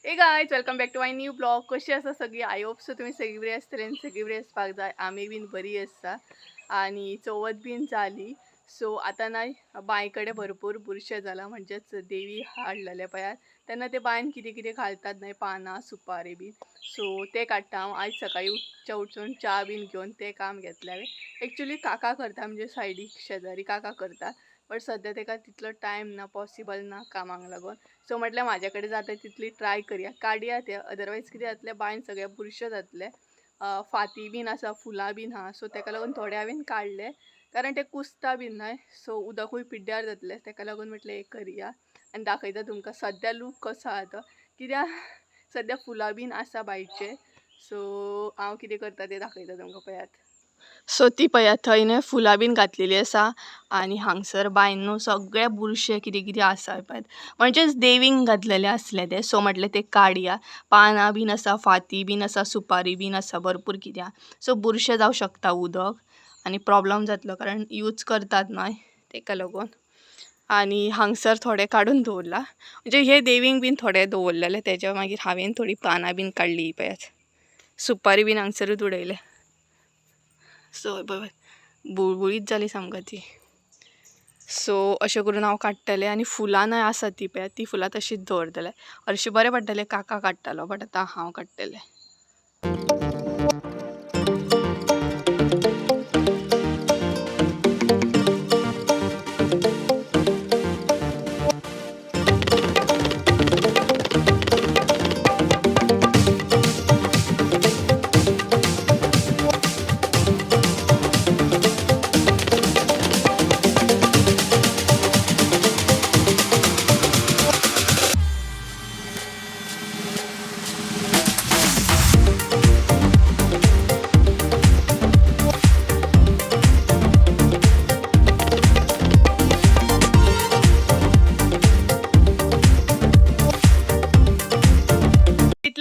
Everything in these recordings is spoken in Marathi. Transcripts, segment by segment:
हे guys welcome back to my new blog. कशी आसा सगळी? आय होप सो तुम्ही सगळी बरी आसतली आनी सगळी बरी आसपाक जाय. आमी बीन बरी आसा आणि चवथ बीन जाली. सो आता ना बांय कडेन भरपूर बुरशे जाला, म्हणजेच देवी हाडलेले पळयात तेन्ना ते बांयन कितें कितें घालतात न्हय, पानां सुपारी बीन. सो ते काडटा हांव आयज सकाळी उठून च्या बीन घेवन ते काम घेतले हांवें. एक्चुअली काका करता, म्हणजे सायडीक शेजारी काका करता, बट सद्या ताका तितलो टायम ना, पॉसिबल ना कामाक लागून. सो म्हटल्यार म्हाजे कडेन जाता तितली ट्राय करुया, काडया ते. अदरवायज कितें जातलें, बांयन सगळे बुरशे जातले. फाती बीन आसा, फुलां बीन आहा, सो ताका लागून थोडे हांवें काडले, कारण ते कुसता बीन न्हय. सो उदकूय पिड्ड्यार जातलें, ताका लागून म्हटलें हें करुया आनी दाखयता तुमकां सद्या लूक कसो आहा तो. कित्याक सद्या फुलां बीन आसा बांयचे, सो हांव कितें करता तें दाखयता तुमकां पळयात. सो ती पळयात थंय न्हय फुलां बीन घातलेली आसा आनी हांगसर बांयन न्हू सगळे बुरशे कितें कितें आसा पळयात, म्हणजेच देवींक घातलेले आसले ते. सो म्हटलें ते काडया. पानां बीन आसा, फाती बीन आसा, सुपारी बीन आसा, भरपूर कितें आहा. सो बुरशे जावं शकता उदक आनी प्रॉब्लम जातलो, कारण यूज करतात न्हय ताका लागून. आनी हांगसर थोडे काडून दवरला, म्हणजे हे देवींक बीन थोडे दवरलेले, तेच्या मागीर हांवें थोडी पानां बीन काडली पळयात. सुपारी बीन हांगसरूच उडयले. सो बुळबुळीत जाली सामका ती. सो अशें करून हांव काडटलें आनी फुलां न्हय आसा ती पळयात, ती फुलां तशीच दवरतलें. हरशीं बरें पडटलें काका काडटालो, बट आतां हांव काडटलें.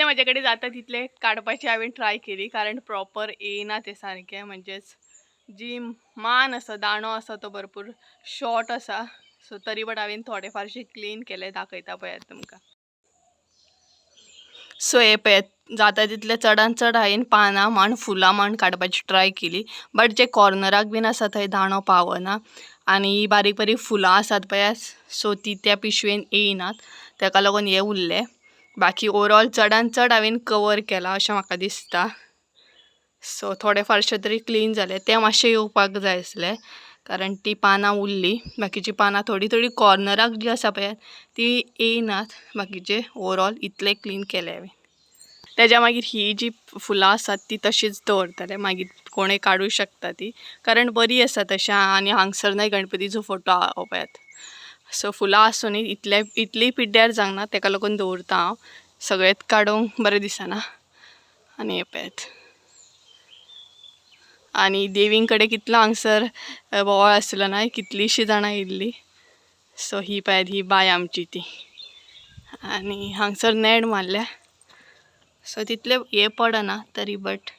माझ्याकडे जाता तितले काडपाची हांवें ट्राय केली, कारण प्रॉपर येना ते सारकें. म्हणजेच जी मान आसा, दाणो आसा तो भरपूर शॉर्ट आसा. सो तरी बट हांवें थोडे फारशे क्लीन केले, दाखयता पळयात तुमकां. सो हे पळयात जाता तितले चडान चड हांवें पानां म्हण फुलां म्हण काडपाची ट्राय केली, बट जे कॉर्नराक बीन आसा थंय दाणो पावना आनी बारीक बारीक फुलां आसात पळयात, सो ती त्या पिशवेन येयनात, ताका लागून हे उरले. बाकी ओवरऑल चडान चड हांवें कवर केला अशें म्हाका दिसता. सो थोडे फारशे तरी क्लीन जाले. ते मातशे येवपाक जाय आसले, कारण ती पानां उरली. बाकीची पानां थोडी थोडी कॉर्नराक जी आसा पळयात ती येयनात. बाकीचे ओवरऑल इतले क्लीन केले हांवें. तेज्या मागीर ही जी फुलां आसात ती तशीच दवरतले, मागीर कोणूय काडूं शकता ती, कारण बरी आसा तशें. आनी हांगसर न्हय गणपतीचो फोटो आहा हो पळयात. सो फुलां आसुनी इतली पिड्ड्यार जावंक ना, ताका लागून दवरता हांव. सगळेंच काडूंक बरें दिसना. आनी हे पळयात, आनी देवीं कडेन कितलो हांगसर बोवाळ आसलो न्हय, कितलींशीं जाणां येयल्लीं. सो ही पळयात ही बाय आमची ती. आनी हांगसर नेट मारल्या, सो तितले हे पडना तरी बट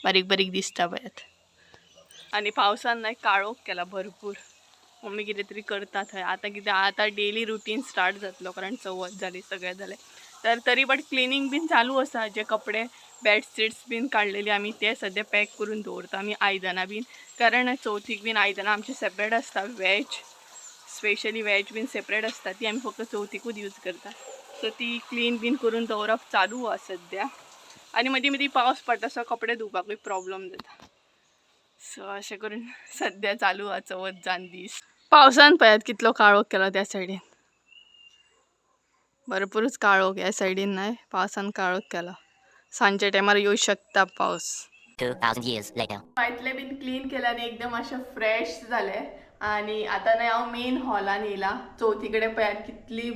बारीक बारीक दिसता पळयात. आनी पावसान न्हय काळोख केला भरपूर. मम्मी कितें तरी करता थंय. आतां कितें आतां डेली रुटीन स्टार्ट जातलो, कारण चवथ जाली, सगळें जालें. तर तरी बट क्लिनींग बीन चालू आसा. जे कपडे बेडशीट्स बीन काडलेली आमी ते सद्या पॅक करून दवरता आमी. आयदनां बीन, कारण चवथीक बीन आयदनां आमची सेपरेट आसता. Veg, specially veg bin separate आसता, ती आमी फक्त चवथीकूच यूज करता. सो ती क्लीन बीन करून दवरप चालू आहा सद्या. आनी मदीं मदीं पावस पडटा, सो कपडे धुवपाकूय प्रॉब्लम जाता. सो अशें करून सद्या चालू आहा चवथ जावन दीस. पावसान पळयात कितलो काळोख केलो त्या सायडीन. भरपूरच काळोख ह्या सायडीन न्हय, पावसान काळोख केलो. सांजच्या टायमार येवं शकता पावस. 2000 years later. पायतले बीन क्लीन केले आनी एकदम अशें फ्रेश जाले. आनी आतां न्हय हांव मेन हॉलान येयला. चवथी कडेन पळयात कितली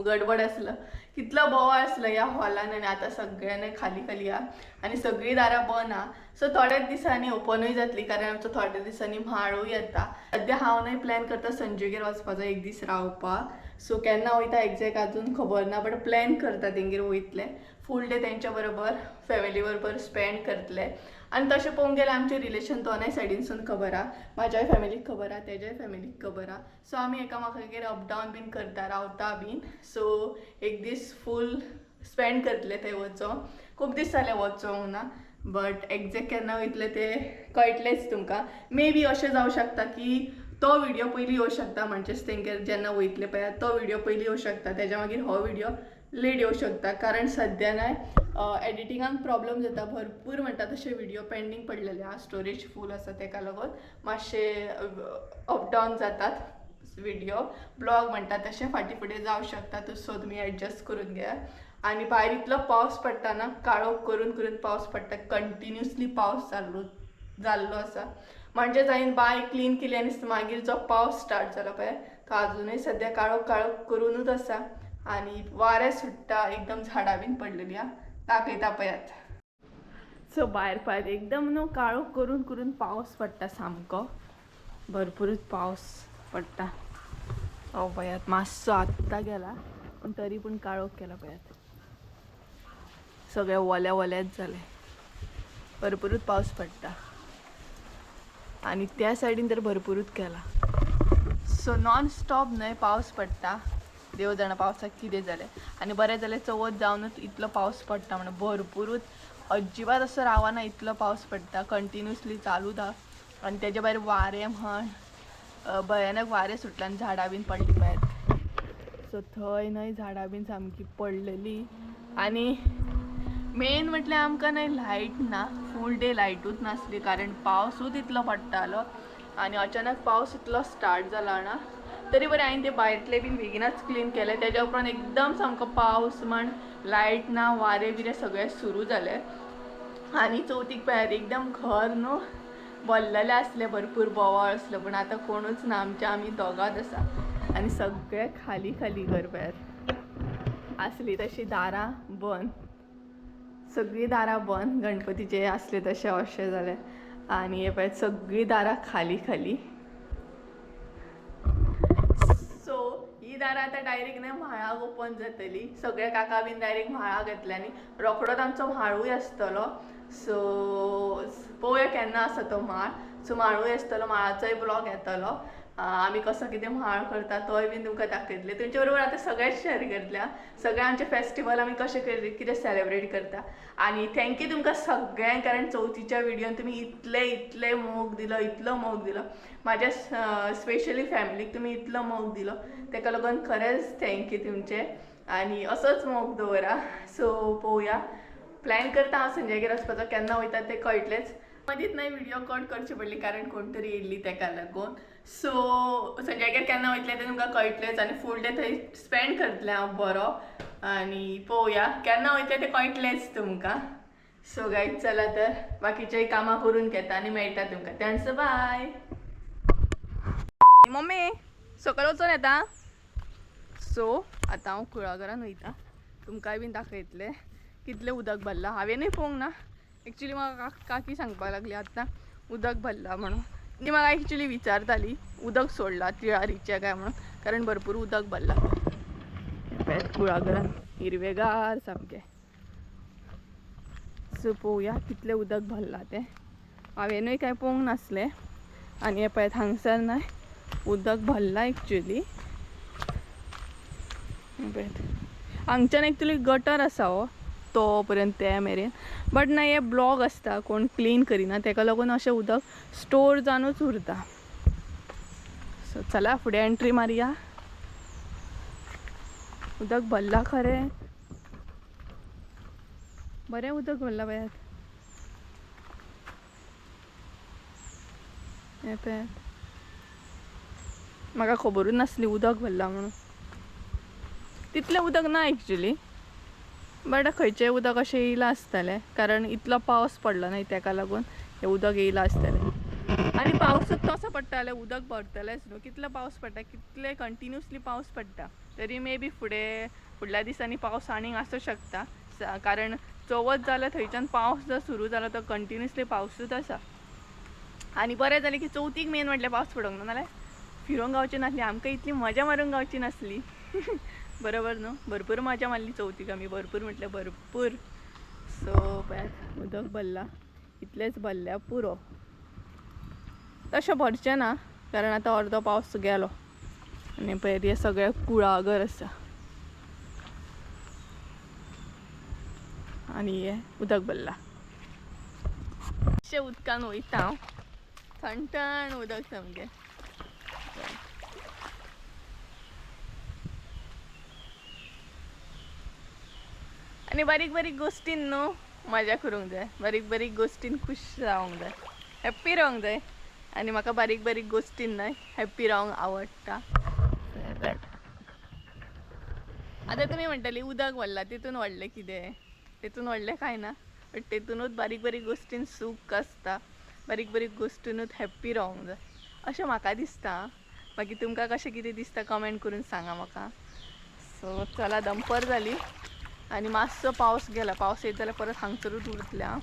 गडबड आसलो, कितलो बोवाळ आसलो ह्या हॉलान. आनी आतां सगळ्यांनी खाली खाली आहा आनी सगळीं दारां बंद आहा. सो थोड्याच दिसांनी ओपनूय जातली, कारण आमचो थोड्या दिसांनी म्हाळूय येता. सद्या हांव न्हय प्लॅन करता संजयगेर वचपाचो एक दीस रावपाक. सो केन्ना वयता एग्जॅक्ट अजून खबर ना, बट प्लॅन करता तेंगेर वयतले. फूल डे तेंच्या बरोबर फॅमिली बरोबर स्पेंड करतले. आनी तशें पळोवंक गेल्यार आमचें रिलेशन दोनाय सायडीनसून खबर आहा. म्हाज्याय फॅमिलीक खबर आहा, तेज्याय फॅमिलीक खबर आहा. सो आमी एकामेकागेर अप डावन बीन करता, रावता बीन. सो एक दीस फूल स्पेंड करतले थंय वचोन खूब दीस जाले वचोंक ना बट एग्जॅक्ट केन्ना वयतले ते कळटलेच तुमकां मे बी अशें जावं शकता की तो व्हिडिओ पयलीं येवं शकता म्हणजे तेंगेर जेन्ना वयतले पळय तो व्हिडिओ पयलीं येवं शकता तेज्या मागीर हो व्हिडिओ लेट येवं शकता कारण सद्या नाही एडिटिंगाक प्रॉब्लम जाता भरपूर म्हणटा तशे व्हिडिओ पेंडींग पडलेले आहा स्टोरेज फूल आसा तेका लागून मातशे अप डावन जातात व्हिडिओ ब्लॉग म्हणटा तशें फाटीं फुडें जावं शकता सो तुमी एडजस्ट करून घेयात आणि भायर इतलो पावस पडटा ना काळोख करून करून पावस पडटा कंटिन्युअसली पावस जाल्लो आसा म्हणजे जाईन बाय क्लीन केली आनी मागीर जो पावस स्टार्ट जाला पळय तो अजूनय सद्या काळोख काळोख करूनच आसा आणि वारें सुट्टा एकदम झाडां बीन पडलेली आहा दाखयता पळयात सो भायर पळयात एकदम न्हू काळोख करून करून पावस पडटा सामको भरपूरच पावस पडटा हो पळयात मातसो आत्ता गेला पण तरी पूण काळोख केला पळयात सगळे वल्या वल्याच झाले भरपूरच पावस पडटा आणि त्या सायडीन तर भरपूरच केला सो नॉन स्टॉप न्हय पावस पडटा देव जाणा पावसाक कितें जालें आनी बरें जालें चवथ जावनूच इतलो पावस पडटा म्हणून भरपूरच अजिबात असो रावना इतलो पावस पडटा कंटिन्युअसली चालूच आहा आनी तेजे भायर वारें म्हण भयानक वारें सुटलें आनी झाडां बीन पडली पळयात सो थंय न्हय झाडां बीन सामकी पडलेली आनी मेन म्हटल्यार आमकां न्हय लायट ना फूल डे लायटूच नासली कारण पावसूच इतलो पडटालो आनी अचानक पावस इतलो स्टार्ट जाला ना तरी बरें हांवें ते भायरतले बीन बेगीनच क्लीन केले तेज्या उपरांत एकदम सामको पावस म्हण लायट ना वारें बिरें सगळें सुरू जालें आनी चवथीक पळयात एकदम घर न्हू भरलेलें आसलें भरपूर बोवाळ आसलो पूण आतां कोणूच ना आमी दोगांच आसा आनी सगळें खाली खाली घर पळयात आसली तशी दारां बंद सगळीं दारां बंद गणपतीचे आसले तशें अशें जालें आनी हे पळय सगळीं दारां खाली खाली सो ही दारां आतां डायरेक्ट न्हय म्हाळाक ओपन जातली सगळे काका बीन डायरेक्ट म्हाळाक येतले आनी रोखडोच आमचो म्हाळूय आसतलो सो पळोवया केन्ना आसा तो म्हाळ सो म्हाळूय आसतलो म्हाळाचोय ब्लॉग येतलो आमी कसो कितें म्हाळ करता तोय बीन तुमकां दाखयतले तुमचे बरोबर आतां सगळेच शेअर करतले सगळे आमचे फेस्टिवल आमी कशे कितें सेलेब्रेट करता आनी थँक्यू तुमकां सगळ्यांक कारण चवथीच्या व्हिडिओन तुमी इतले मोग दिलो इतलो मोग दिलो म्हाज्या स्पेशली फॅमिलीक तुमी इतलो मोग दिलो तेका लागून खरेंच थँक्यू तुमचे आनी असोच मोग दवरा सो पळोवया प्लॅन करता हांव संजयगेर वचपाचो केन्ना वयता तें कळटलेंच मदींच न्हय व्हिडिओ कट करची पडली कारण कोण तरी येयल्ली तेका लागून सो संजयगेर केन्ना वयतलें तें तुमकां कळटलेंच आनी फूल डे थंय स्पेंड करतलें हांव बरो आनी पळोवया केन्ना वयतलें तें कळटलेंच तुमकां सो गायज चला तर बाकीचेय कामां करून घेता आनी मेळटा तुमकां थँक्स बाय मम्मी सकयल वचून येता सो आतां हांव कुळागरान वयता तुमकांय बीन दाखयतलें कितलें उदक भरलां हांवेनूय पळोवंक ना एक्चुली म्हाका काकी सांगपाक लागली आतां उदक भरलां म्हणून ती म्हाका एक्चुली विचारताली उदक सोडलां तिळारीचें काय म्हणून कारण भरपूर उदक भरलां कुळागरान हिरवेगार सामकें सो पळोवया कितलें उदक भरलां तें हांवेनूय कांय पळोवंक नासलें आनी हे पळयात हांगसर न्हय उदक भरलां एक्चुली हांगच्यान एक्चुली गटर आसा हो तो पर्यंत ते मेरेन बट ना हे ब्लॉक आसता कोण क्लीन करिना तेका लागून अशें उदक स्टोर जावनूच उरता सो चला फुडें एंट्री मारया उदक भरलां खरें बरें उदक भरलां पळयात हें पळयात म्हाका खबरूच नासली उदक भरलां म्हणून तितलें उदक ना एक्चुली बट खंयचें उदक अशें येयलां आसतलें कारण इतलो पावस पडलो न्हय तेका लागून हें उदक येयलां आसतलें आनी पावसूच तसो पडटा जाल्यार उदक भरतलेंच न्हू कितलो पावस पडटा कितले कंटिन्युअसली पावस पडटा तरी मे बी फुडल्या दिसांनी पावस आनीक आसूं शकता कारण चवथ जाल्यार थंयच्यान पावस जर सुरू जालो तो कंटिन्युअसली पावसूच आसा आनी बरें जालें की चवथीक मेन म्हटल्यार पावस पडोंक ना नाल्यार फिरोंक गावची नासली आमकां इतली मजा मारूंक गावची नासली बरोबर न्हू भरपूर मजा मारली चवथीक आमी भरपूर म्हटल्यार भरपूर सो पळयात उदक भरलां इतलेंच भरल्या पुरो तशें भरचें ना कारण आतां अर्दो पावस गेलो आनी पळय हे सगळें कुळागर आसा आणि हे उदक भरला अशें उदकान वयता हांव थंडथंड उदक सामकें आणि बारीक बारीक गोष्टीन न्हू मजा करूंक जाय बारीक बारीक गोष्टीन खुश रावंक जाय हॅप्पी रावंक जाय आणि म्हाका बारीक बारीक गोष्टीन न्हय हॅप्पी रावंक आवडटा आता तुम्ही म्हणटली उदक व्हडला तितून व्हडलें कितें तितून व्हडलें कांय ना बट तितूनच बारीक बारीक गोष्टीन सूख आसता बारीक बारीक गोष्टीनूच हॅप्पी रावंक जाय अशें म्हाका दिसता मागीर तुमकां कशें कितें दिसता कमेंट करून सांगा म्हाका सो चला दनपार जाली आणि मातसो पावस गेला पावस येत जाल्यार परत हांगसरूच उरतल्या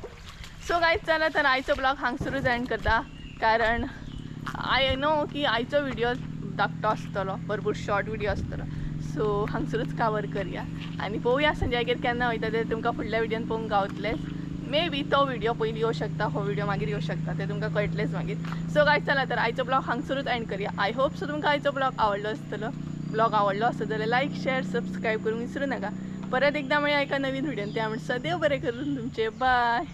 सो गायज चला तर आयचो ब्लॉग हांगसरूच एंड करता कारण आय नो की आयचो व्हिडिओ धाकटो आसतलो भरपूर शॉर्ट व्हिडिओ आसतलो सो हांगसरूच कवर करया आणि पळोवया संजयगेर केन्ना वयता ते तुमकां फुडल्या व्हिडिओन पळोवंक गावतलेच मे बी तो व्हिडिओ पयलीं येवं शकता हो व्हिडिओ मागीर येवं शकता ते तुमकां कळटलेच मागीर सो गायज चला तर आयचो ब्लॉग हांगसरूच एंड करया आय होप सो तुमकां आयचो ब्लॉग आवडलो आसतलो ब्लॉग आवडलो आसत जाल्यार लायक शेअर सबस्क्राईब करूंक विसरू नका परत एकदा मेळया एका नवीन व्हिडिओन त्या सदैव बरें करून तुमचे बाय